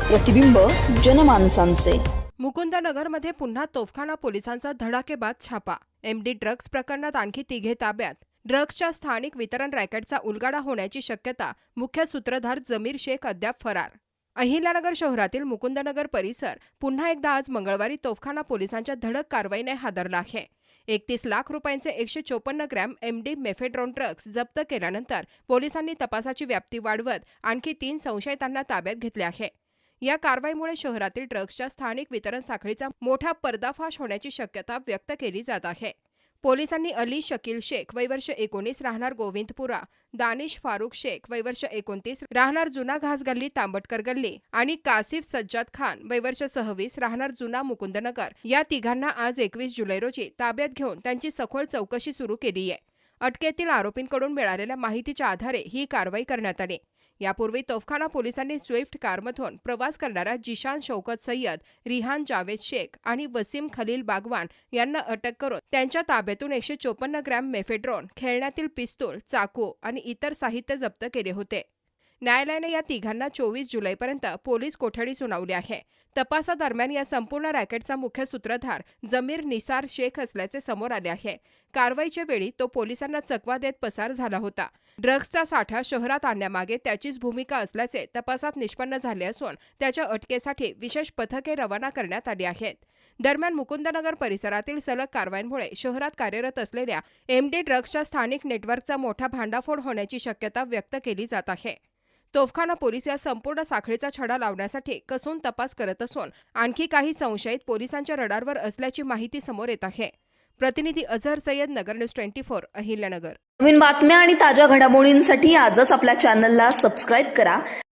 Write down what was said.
प्रतिबिंब जनमानसांचे। मुकुंदनगरमध्ये पुन्हा तोफखाना पोलिसांचा धडाकेबाज छापा। एमडी ड्रग्ज प्रकरणात आणखी 3 ताब्यात। ड्रग्जच्या स्थानिक वितरण रॅकेटचा उलगडा होण्याची शक्यता। मुख्य सूत्रधार जमीर शेख अद्याप फरार। अहिल्यानगर शहरातील मुकुंदनगर परिसर पुन्हा एकदा आज मंगळवारी तोफखाना पोलिसांच्या धडक कारवाईने हादरला आहे। 31 लाख रुपयांचे 154 ग्रॅम एमडी मेफेड्रोन ड्रग्ज जप्त केल्यानंतर पोलिसांनी तपासाची व्याप्ती वाढवत आणखी 3 संशयितांना ताब्यात घेतले आहे। या कारवाईमुळे शहरातील ड्रग्जच्या स्थानिक वितरण साखळीचा मोठा पर्दाफाश होण्याची शक्यता व्यक्त केली जात आहे। पोलिसांनी अली शकील शेख वय वर्ष 19 राहणार गोविंदपुरा, दानिश फारुख शेख वय वर्ष 29 राहणार जुना घास गल्ली तांबटकर गल्ली आणि कासिफ सज्जाद खान वय वर्ष 26 राहणार जुना मुकुंदनगर या तिघांना आज 21 जुलै रोजी ताब्यात घेऊन त्यांची सखोल चौकशी सुरू केली आहे। अटकेतील आरोपींकडून मिळालेल्या माहितीच्या आधारे ही कारवाई करण्यात आली। यापूर्वी तोफखाना पोलिसांनी स्विफ्ट कारमधून प्रवास करणारा जिशान शौकत सय्यद, रिहान जावेद शेख आणि वसीम खलील बागवान यांना अटक करून त्यांच्या ताब्यातून 154 ग्रॅम मेफेड्रोन, खेळण्यातील पिस्तूल, चाकू आणि इतर साहित्य जप्त केले होते। न्यायालयाने या तिघांना 24 जुलैपर्यंत पोलीस कोठडी सुनावली आहे। तपासादरम्यान या संपूर्ण रॅकेटचा मुख्य सूत्रधार जमीर निसार शेख असल्याचे समोर आले आहे। कारवाईच्या वेळी तो पोलिसांना चकवा देत पसार झाला होता। ड्रग्जचा साठा शहरात आणण्यामागे त्याचीच भूमिका असल्याचे तपासात निष्पन्न झाले असून त्याच्या अटकेसाठी विशेष पथके रवाना करण्यात आली आहेत। दरम्यान मुकुंदनगर परिसरातील सलग कारवाईंमुळे शहरात कार्यरत असलेल्या एमडी ड्रग्जच्या स्थानिक नेटवर्कचा मोठा भांडाफोड होण्याची शक्यता व्यक्त केली जात आहे। तोफखाना पोलीस या संपूर्ण साखळीचा छडा लावण्यासाठी कसून तपास करत असून आणखी काही संशयित पोलिसांच्या रडारवर असल्याची माहिती समोर येत आहे। प्रतिनिधी अझहर सय्यद, नगर न्यूज 24, अहिल्यानगर। नवीन बातम्या आणि ताज्या घडामोडींसाठी आजच आपल्या चॅनलला सबस्क्राईब करा